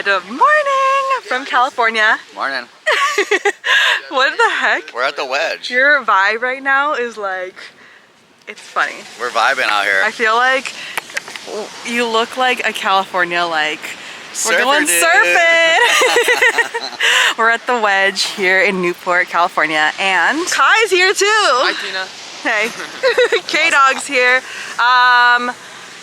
Good morning from California. Morning. What the heck? We're at the Wedge. Your vibe right now is like, it's funny. We're vibing out here. I feel like you look like a California, like, Surfer we're going dude. surfing. We're at the Wedge here in Newport, California, and Kai's here too. Hi, Tina. Hey, K-Dog's here.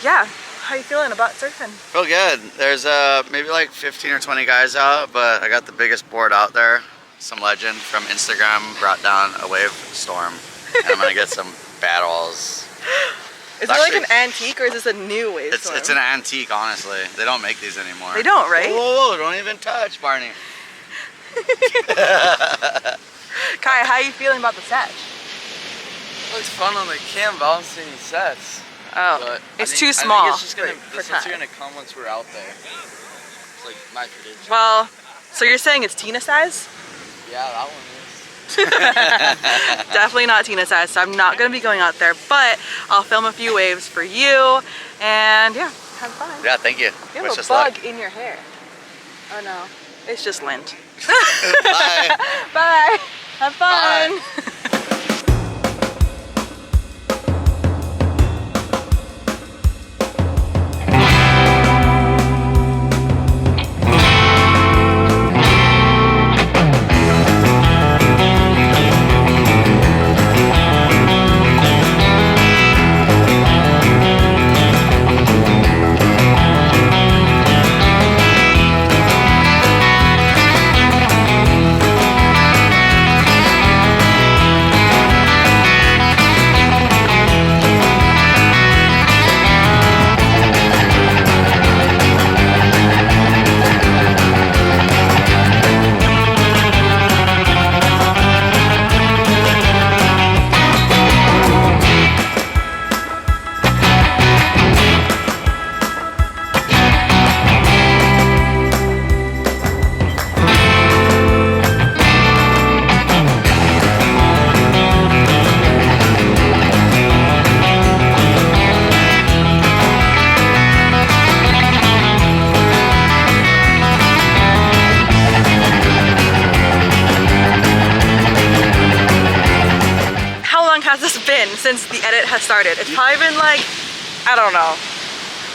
Yeah, how you feeling about surfing? Feel good. There's maybe like 15 or 20 guys out, but I got the biggest board out there. Some legend from Instagram brought down a wave storm, and I'm gonna get some battles. Is it like an antique or is this a new wave storm? It's an antique, honestly. They don't make these anymore. They don't, right? Whoa, don't even touch, Barney. Kai, how are you feeling about the set? Looks fun on the cam, balancing sets. Oh, But it's I too think small. it's just gonna, for this one's Kai. gonna come once we're out there. It's like my prediction. Well, so you're saying it's Tina size? Yeah, that one Definitely not Tina size, so I'm not gonna be going out there, but I'll film a few waves for you, and yeah, have fun. Yeah, thank you. You Wish have a us bug luck. in your hair. Oh no, it's just lint. Bye. Bye. Have fun. Bye. Since the edit has started. It's probably been like, I don't know,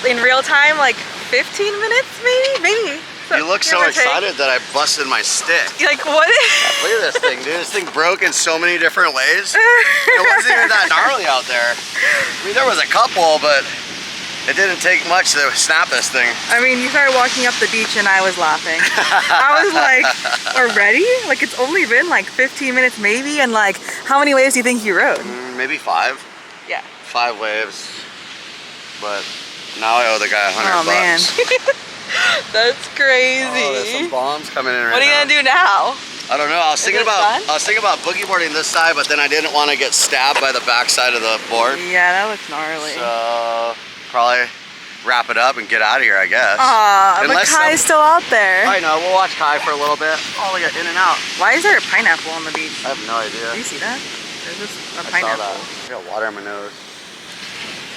in real time, like 15 minutes maybe? You look so excited that I busted my stick. Like what? Look at this thing, dude. This thing broke in so many different ways. It wasn't even that gnarly out there. I mean, there was a couple, but it didn't take much to snap this thing. I mean, you started walking up the beach and I was laughing. I was like, already? Like, it's only been like 15 minutes maybe, and like, how many waves do you think you rode? Maybe 5. Yeah. 5 waves. But now I owe the guy $100 Oh man. That's crazy. Oh, there's some bombs coming in right now. What are you gonna do now? I don't know. I was thinking fun? about boogie boarding this side, but then I didn't want to get stabbed by the back side of the board. Yeah, that looks gnarly. So probably wrap it up and get out of here, I guess. But Kai's still out there. I know. We'll watch Kai for a little bit. Oh, we got in and out. Why is there a pineapple on the beach? I have no idea. Do you see that? There's just a I pineapple. saw that. I got water in my nose.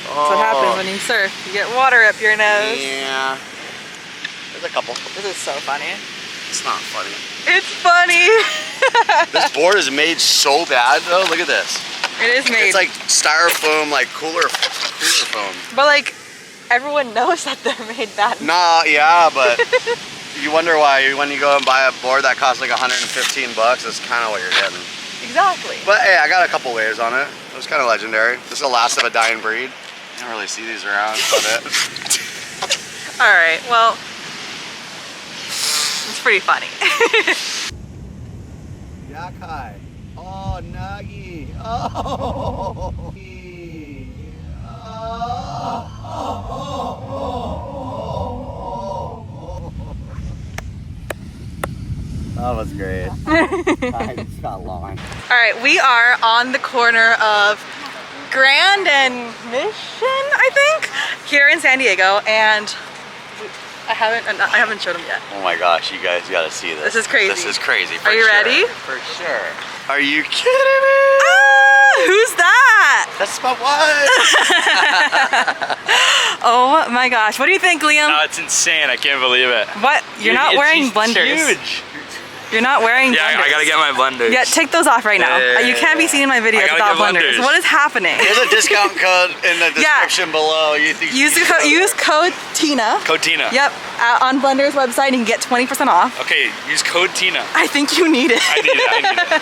That's what happens when you surf. You get water up your nose. Yeah. There's a couple. This is so funny. It's not funny. It's funny. This board is made so bad though. Look at this. It is made. It's like styrofoam, like cooler foam. But like, everyone knows that they're made bad. Nah, yeah, but you wonder why when you go and buy a board that costs like 115 bucks, that's kind of what you're getting. Exactly. But hey, I got a couple waves on it. It was kind of legendary. This is the last of a dying breed. You don't really see these around, but All right, well, it's pretty funny. Yakai. Oh, Nagi. Oh. That was great. I just got long. All right, we are on the corner of Grand and Mission, I think, here in San Diego, and I haven't showed them yet. Oh my gosh, you guys gotta see this. This is crazy. This is crazy. Are you ready? For sure. Are you kidding me? Ah, who's that? That's my wife. Oh my my gosh. What do you think, Liam? No, it's insane. I can't believe it. What? You're not wearing It's blenders. huge. You're not wearing Yeah, blenders. I gotta get my blenders. Yeah, take those off right now. Yeah. You can't be seen in my videos I gotta without get blenders. blenders. What is happening? There's a discount code in the description below. You think Use code TINA. Code Tina. Yep, on Blender's website, and you can get 20% off. Okay, use code Tina. I think you need it. I need it. I need it.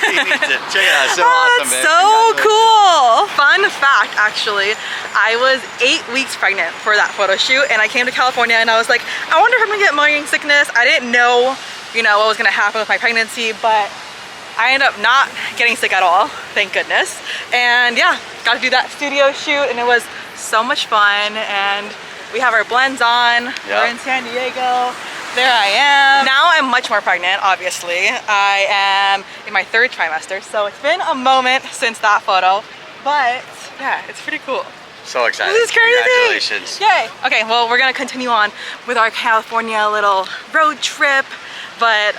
he needs it. Check it out. So Oh, awesome, that's man. so Congratulations. cool. Fun fact, actually, I was 8 weeks pregnant for that photo shoot, and I came to California, and I was like, I wonder if I'm gonna get morning sickness. I didn't know, what was gonna happen with my pregnancy, but I ended up not getting sick at all, thank goodness. And yeah, got to do that studio shoot, and it was so much fun. And we have our blends on. Yep. We're in San Diego. There I am. Now I'm much more pregnant, obviously. I am in my 3rd trimester, so it's been a moment since that photo, but yeah, it's pretty cool. So excited. This is crazy. Congratulations. Yay. Okay, well, we're gonna continue on with our California little road trip, but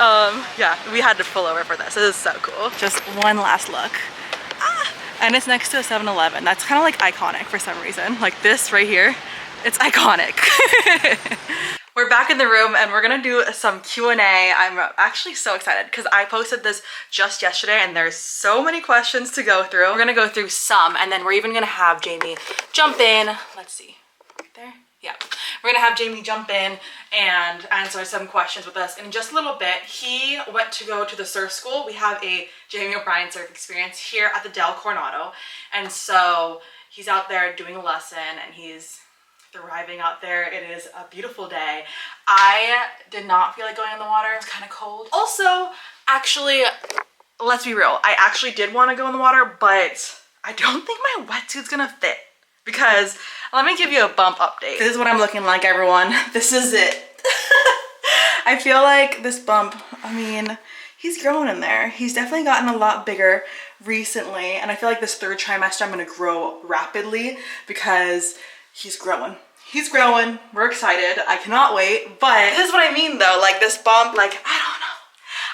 yeah, we had to pull over for this. This is so cool. Just one last look. And it's next to a 7-Eleven. That's kind of like iconic for some reason. Like this right here, it's iconic. We're back in the room and we're gonna do some Q&A. I'm actually so excited because I posted this just yesterday and there's so many questions to go through. We're gonna go through some, and then we're even gonna have Jamie jump in. Let's see, right there? Yeah. We're gonna have Jamie jump in and answer some questions with us in just a little bit. He went to go to the surf school. We have a Jamie O'Brien surf experience here at the Del Coronado. And so he's out there doing a lesson and he's thriving out there. It is a beautiful day. I did not feel like going in the water. It's kind of cold. Also, actually, let's be real. I actually did want to go in the water, but I don't think my wetsuit's gonna fit because let me give you a bump update. This is what I'm looking like, everyone. This is it. I feel like this bump, I mean, he's growing in there. He's definitely gotten a lot bigger recently. And I feel like this 3rd trimester, I'm gonna grow rapidly because he's growing. He's growing. We're excited. I cannot wait. But this is what I mean though. Like this bump, like, I don't know.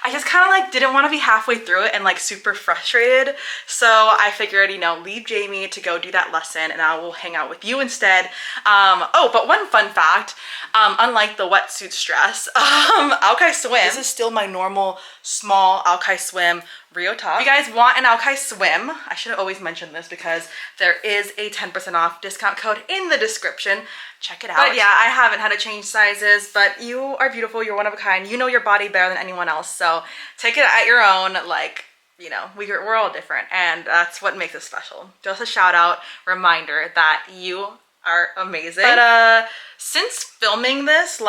I just kind of like didn't want to be halfway through it and like super frustrated. So I figured, leave Jamie to go do that lesson and I will hang out with you instead. Oh, but one fun fact, unlike the wetsuit stress, Alkai Swim, this is still my normal small Alkai Swim Rio top. If you guys want an Alkai Swim, I should have always mentioned this because there is a 10% off discount code in the description. Check it out. But yeah, I haven't had to change sizes, but you are beautiful. You're one of a kind. You know your body better than anyone else. So take it at your own, like, we're all different and that's what makes us special. Just a shout out reminder that you are amazing. But since filming this,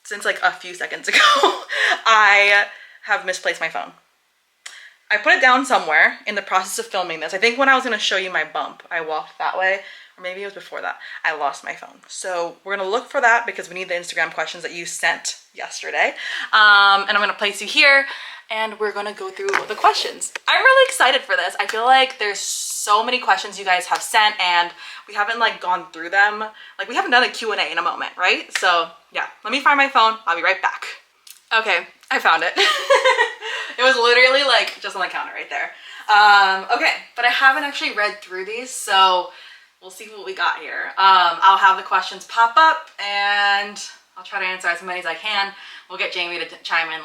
since a few seconds ago, I have misplaced my phone. I put it down somewhere in the process of filming this. I think when I was gonna show you my bump, I walked that way, or maybe it was before that. I lost my phone. So we're gonna look for that because we need the Instagram questions that you sent yesterday. And I'm gonna place you here and we're gonna go through the questions. I'm really excited for this. I feel like there's so many questions you guys have sent and we haven't gone through them. We haven't done a Q&A in a moment, right? So yeah, let me find my phone. I'll be right back. Okay, I found it. It was literally just on the counter right there. Okay, but I haven't actually read through these, so we'll see what we got here. I'll have the questions pop up and I'll try to answer as many as I can. We'll get Jamie to chime in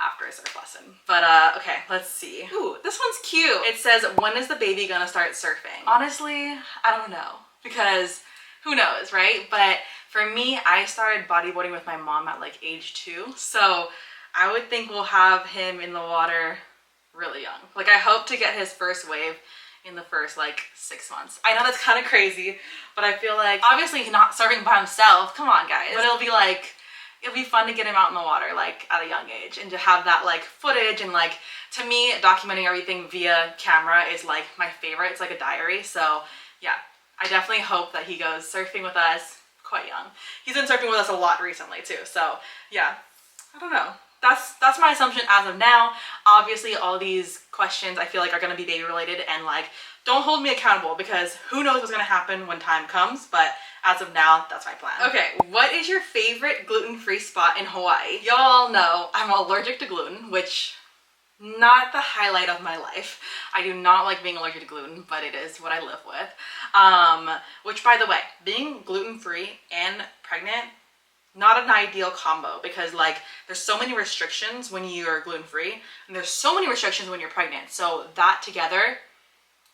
after a surf lesson. But okay, let's see. Ooh, this one's cute. It says, when is the baby gonna start surfing? Honestly, I don't know because who knows, right? But for me, I started bodyboarding with my mom at age 2. So I would think we'll have him in the water really young. I hope to get his first wave in the first 6 months. I know that's kind of crazy, but I feel obviously he's not surfing by himself. Come on, guys. But it'll be fun to get him out in the water at a young age and to have that footage and to me, documenting everything via camera is my favorite. It's like a diary. So yeah, I definitely hope that he goes surfing with us quite young. He's been surfing with us a lot recently too. So yeah, I don't know. That's my assumption as of now. Obviously, all these questions I feel are gonna be baby related and don't hold me accountable because who knows what's gonna happen when time comes, but as of now, that's my plan. Okay, what is your favorite gluten-free spot in Hawaii? Y'all know I'm allergic to gluten, which not the highlight of my life. I do not like being allergic to gluten, but it is what I live with. Which, by the way, being gluten-free and pregnant, not an ideal combo, because like there's so many restrictions when you're gluten-free and there's so many restrictions when you're pregnant. So that together,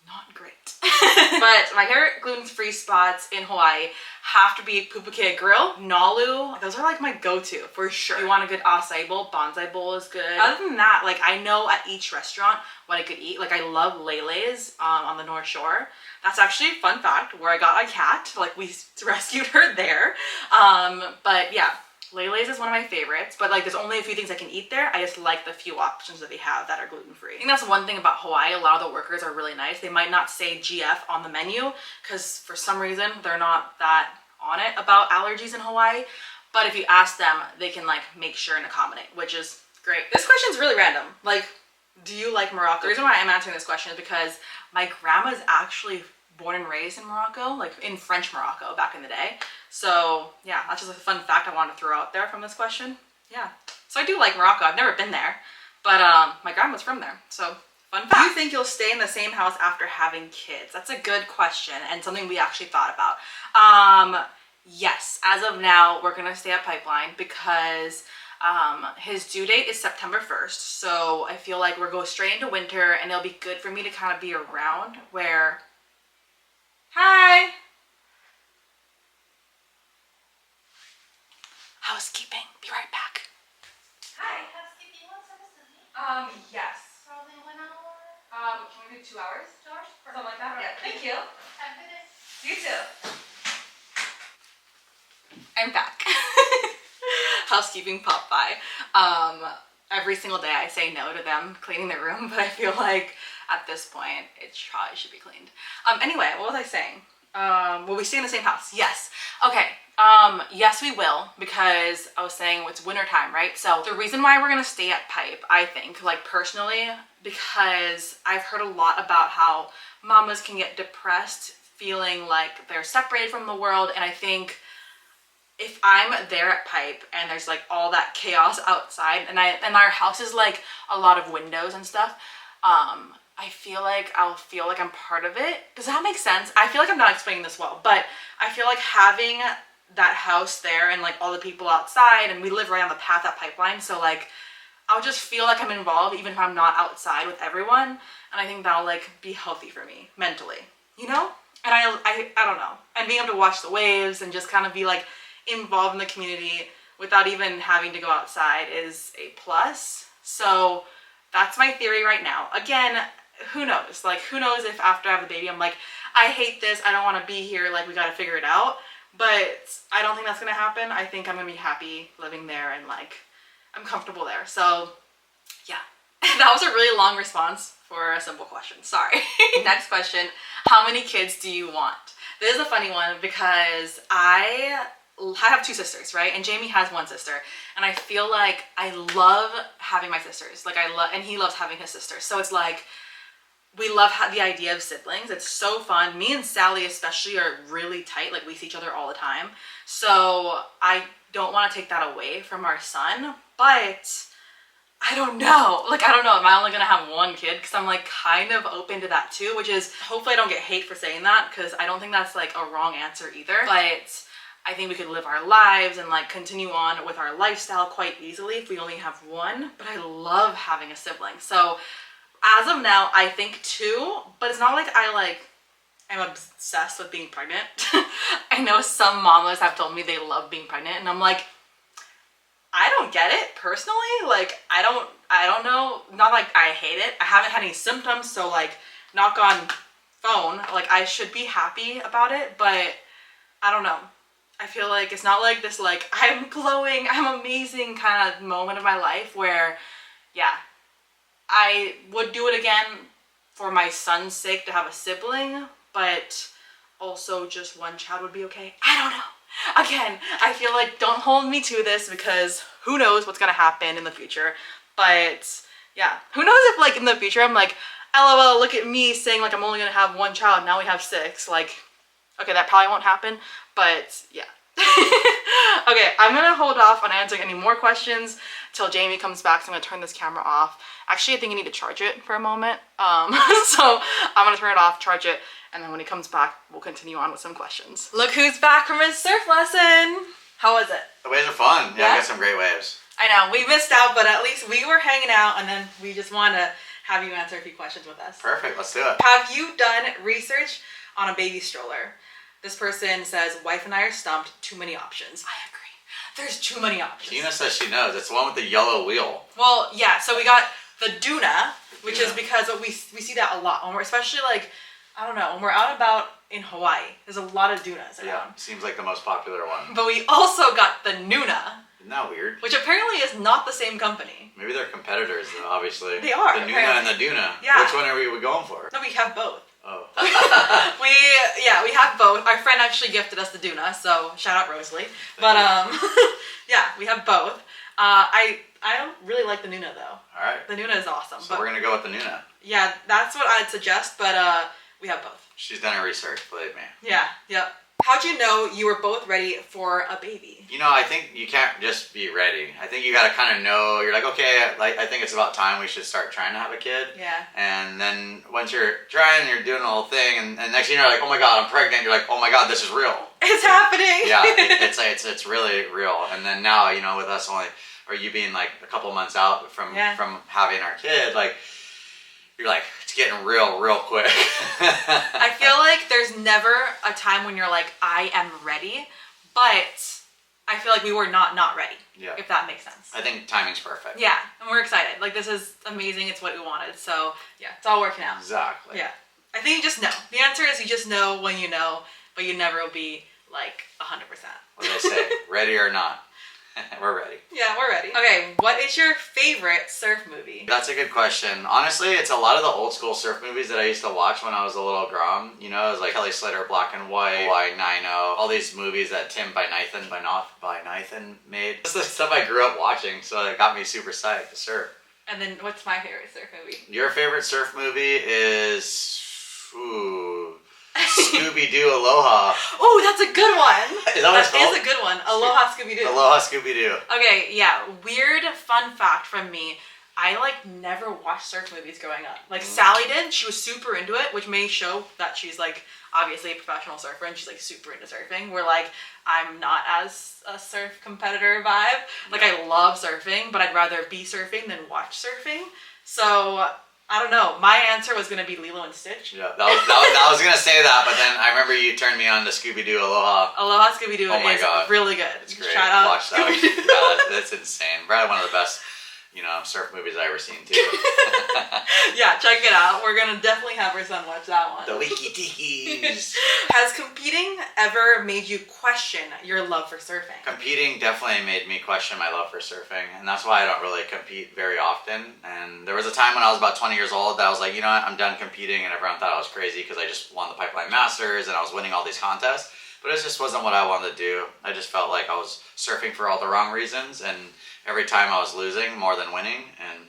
not great. But my favorite gluten-free spots in Hawaii have to be Pupukea Grill, Nalu. Those are like my go-to for sure. If you want a good acai bowl, bonsai bowl is good. Other than that, like I know at each restaurant what I could eat. Like I love Lele's on the North Shore. That's actually a fun fact where I got my cat. Like we rescued her there. But yeah, Lele's is one of my favorites, but like there's only a few things I can eat there. I just like the few options that they have that are gluten-free. I think that's one thing about Hawaii. A lot of the workers are really nice. They might not say GF on the menu because for some reason they're not that on it about allergies in Hawaii. But if you ask them, they can like make sure and accommodate, which is great. This question is really random. Like, do you like Morocco? The reason why I'm answering this question is because my grandma's actually born and raised in Morocco, like in French Morocco back in the day. So yeah, that's just a fun fact I wanted to throw out there from this question. Yeah, so I do like Morocco. I've never been there, but my grandma's from there, so fun fact. Do you think you'll stay in the same house after having kids? That's a good question and something we actually thought about. Yes, as of now, we're gonna stay at Pipeline because his due date is September 1st. So I feel like we're going straight into winter and it'll be good for me to kind of be around where... Hi! Housekeeping. Be right back. Hi, housekeeping. You want service today? Yes. Probably 1 hour. Can we do 2 hours? 2 hours? Something like that? Yeah. Thank you. Have a good day. You too. I'm back. Housekeeping popped by. Every single day I say no to them cleaning their room, but I feel like at this point it probably should be cleaned. Anyway, what was I saying? Will we stay in the same house? Yes. Okay. Yes, we will, because I was saying it's winter time, right? So the reason why we're gonna stay at Pipe, I think, like personally, because I've heard a lot about how mamas can get depressed feeling like they're separated from the world, and I think if I'm there at Pipe and there's like all that chaos outside and our house is like a lot of windows and stuff, I feel like I'll feel like I'm part of it. Does that make sense? I feel like I'm not explaining this well, but I feel like having that house there and like all the people outside, and we live right on the path at Pipeline, so like I'll just feel like I'm involved even if I'm not outside with everyone, and I think that'll like be healthy for me mentally, you know? And I don't know. And being able to watch the waves and just kind of be like involved in the community without even having to go outside is a plus. So that's my theory right now. Again, who knows? Like, who knows if after I have the baby I'm like, I hate this, I don't want to be here, like we got to figure it out. But I don't think that's gonna happen. I think I'm gonna be happy living there and like I'm comfortable there. So yeah. That was a really long response for a simple question. Sorry. Next question. How many kids do you want? This is a funny one because I have 2 sisters, right? And Jamie has 1 sister. And I feel like I love having my sisters. Like and he loves having his sisters. So it's like, we love the idea of siblings. It's so fun. Me and Sally especially are really tight. Like we see each other all the time. So I don't want to take that away from our son, but I don't know. Like, I don't know. Am I only going to have 1 kid? Because I'm like kind of open to that too, which is, hopefully I don't get hate for saying that because I don't think that's like a wrong answer either. But I think we could live our lives and like continue on with our lifestyle quite easily if we only have 1. But I love having a sibling. So as of now, I think 2, but it's not like I'm obsessed with being pregnant. I know some mamas have told me they love being pregnant and I'm like, I don't get it personally. Like, I don't know. Not like I hate it. I haven't had any symptoms, so like, knock on phone, like I should be happy about it, but I don't know. I feel like it's not like this like I'm glowing, I'm amazing kind of moment of my life where, yeah, I would do it again for my son's sake to have a sibling, but also just 1 child would be okay. I don't know. Again, I feel like don't hold me to this because who knows what's gonna happen in the future. But yeah, who knows if like in the future I'm like, LOL, look at me saying like I'm only gonna have 1 child, now we have 6. Like, okay, that probably won't happen, but yeah. Okay, I'm gonna hold off on answering any more questions till Jamie comes back. So I'm gonna turn this camera off. Actually, I think I need to charge it for a moment. So I'm gonna turn it off, charge it, and then when he comes back, we'll continue on with some questions. Look who's back from his surf lesson. How was it? The waves are fun. Yeah, Yeah? I got some great waves. I know, we missed out, but at least we were hanging out, and then we just want to have you answer a few questions with us. Perfect, let's do it. Have you done research on a baby stroller? This person says, wife and I are stumped, too many options. I agree. There's too many options. Tina says she knows. It's the one with the yellow wheel. Well, yeah, so we got the Duna, which is Duna. because we see that a lot. When we're, especially like, I don't know, when we're out and about in Hawaii, there's a lot of Dunas around. Yeah, seems like the most popular one. But we also got the Nuna, Isn't that weird? which apparently is not the same company. Maybe they're competitors, though, obviously. They are, The Nuna apparently. and the Duna. Yeah. Which one are we going for? No, we have both. Oh. we have both. Our friend actually gifted us the Duna, so shout out Rosalie. But yeah, we have both. I don't really like the Nuna though. Alright. The Nuna is awesome. So but we're going to go with the Nuna. yeah, that's what I'd suggest, but we have both. She's done her research, believe me. Yeah, yep. How'd you know you were both ready for a baby? You know, I think you can't just be ready. I think you got to kind of know, you're like, okay, like, I think it's about time we should start trying to have a kid. Yeah. And then once you're trying, you're doing the whole thing, and next thing you're like, oh my god, I'm pregnant. You're like, oh my god, this is real. It's happening. Yeah, it's really real. And then now, you know, with us only, or you being like a couple months out from having our kid, like, you're like, it's getting real quick. I feel like there's never a time when you're like, I am ready, but I feel like we were not ready. Yeah. If that makes sense. I think timing's perfect. Yeah, and we're excited. Like, this is amazing. It's what we wanted. So yeah, it's all working out. Exactly. Yeah. I think you just know. The answer is you just know when you know, but you never will be like 100%. What do I say? Ready or not? We're ready. Yeah, we're ready. Okay, what is your favorite surf movie? That's a good question. Honestly, it's a lot of the old school surf movies that I used to watch when I was a little grom. You know, it was like Kelly Slater, Black and White, Hawaii 9-0, all these movies that Tim by Nathan made. That's the stuff I grew up watching, so it got me super psyched to surf. And then what's my favorite surf movie? Your favorite surf movie is... Ooh... Scooby-Doo Aloha. Oh, that's a good one. Is that what it's called? Is a good one. Aloha Scooby-Doo. Aloha Scooby-Doo. Okay, yeah. Weird fun fact from me. I like never watched surf movies growing up. Like Sally did. She was super into it, which may show that she's like obviously a professional surfer and she's like super into surfing. Where like I'm not as a surf competitor vibe. Like I love surfing, but I'd rather be surfing than watch surfing. So I don't know. My answer was gonna be Lilo and Stitch. Yeah, I was gonna say that, but then I remember you turned me on to Scooby-Doo Aloha. Aloha Scooby-Doo is really good. It's great. Shout out. Watch that. Yeah, that's insane. Probably one of the best, you know, surf movies I ever seen too. Yeah, check it out. We're gonna definitely have our son watch that one. The Wiki Tikis. Has competing ever made you question your love for surfing? Competing definitely made me question my love for surfing, and that's why I don't really compete very often. And there was a time when I was about 20 years old that I was like, you know what, I'm done competing, and everyone thought I was crazy because I just won the Pipeline Masters and I was winning all these contests. But it just wasn't what I wanted to do. I just felt like I was surfing for all the wrong reasons, and every time I was losing more than winning. And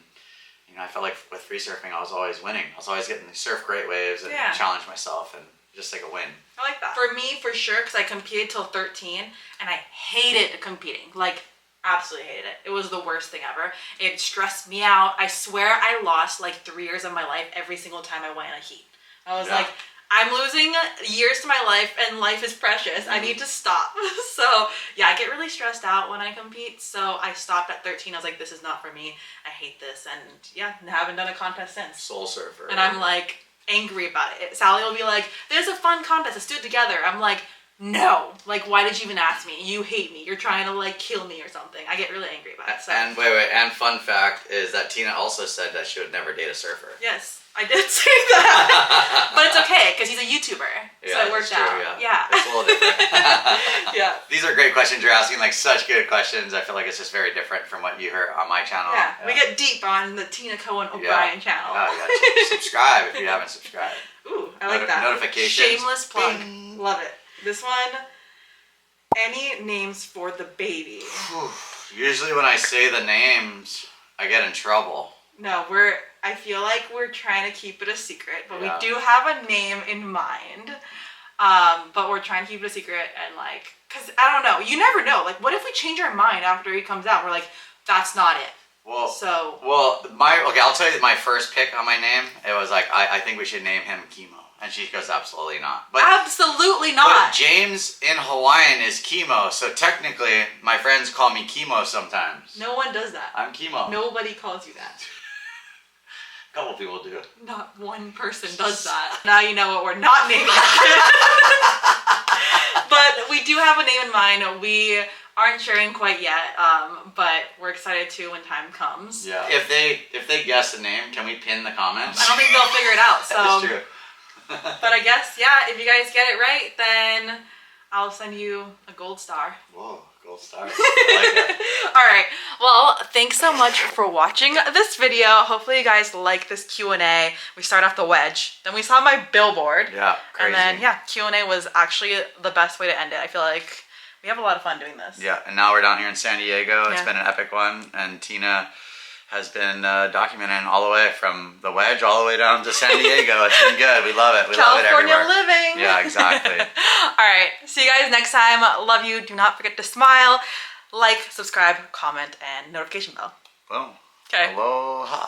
you know, I felt like with free surfing I was always winning. I was always getting to surf great waves and challenge myself and just like a win. I like that. For me, for sure, because I competed till 13 and I hated competing. Like, absolutely hated it. It was the worst thing ever. It stressed me out. I swear I lost like 3 years of my life every single time I went in a heat. I was like, I'm losing years to my life and life is precious. I need to stop. So yeah, I get really stressed out when I compete. So I stopped at 13. I was like, this is not for me. I hate this. And yeah, haven't done a contest since. Soul surfer. And I'm like angry about it. Sally will be like, there's a fun contest. Let's do it together. I'm like, no. Like, why did you even ask me? You hate me. You're trying to like kill me or something. I get really angry about it. So. And wait. And fun fact is that Tina also said that she would never date a surfer. Yes. I did say that, but it's okay because he's a YouTuber, so it worked out. Yeah, it's a little different. Yeah, these are great questions you're asking, like such good questions. I feel like it's just very different from what you heard on my channel. Yeah, we get deep on the Tina Cohen O'Brien channel. Yeah, subscribe if you haven't subscribed. Ooh, I like that. Notifications. Shameless plug. Bing. Love it. This one. Any names for the baby? Usually when I say the names, I get in trouble. No, I feel like we're trying to keep it a secret, but we do have a name in mind. But we're trying to keep it a secret and like, cause I don't know, you never know. Like, what if we change our mind after he comes out? We're like, that's not it. Well, So I'll tell you my first pick on my name. It was like I think we should name him Chemo, and she goes absolutely not. But absolutely but not. James in Hawaiian is Chemo, so technically my friends call me Chemo sometimes. No one does that. I'm Chemo. Nobody calls you that. A couple people do. Not one person does that. Now you know what we're not naming. But we do have a name in mind. We aren't sharing quite yet, but we're excited to when time comes. Yeah. If they guess the name, can we pin the comments? I don't think they'll figure it out. So. That's true. But I guess, yeah, if you guys get it right, then I'll send you a gold star. Whoa, gold star. I like it. All right. Well, thanks so much for watching this video. Hopefully you guys like this Q&A. We start off the Wedge. Then we saw my Billboard. Yeah, crazy. And then, yeah, Q&A was actually the best way to end it. I feel like we have a lot of fun doing this. Yeah, and now we're down here in San Diego. It's Yeah. been an epic one, and Tina has been documenting all the way from the Wedge all the way down to San Diego. It's been good. We love it. We love it California everywhere. living. Yeah, exactly. All right. See you guys next time. Love you. Do not forget to smile, like, subscribe, comment, and notification bell. Boom. Okay. Aloha.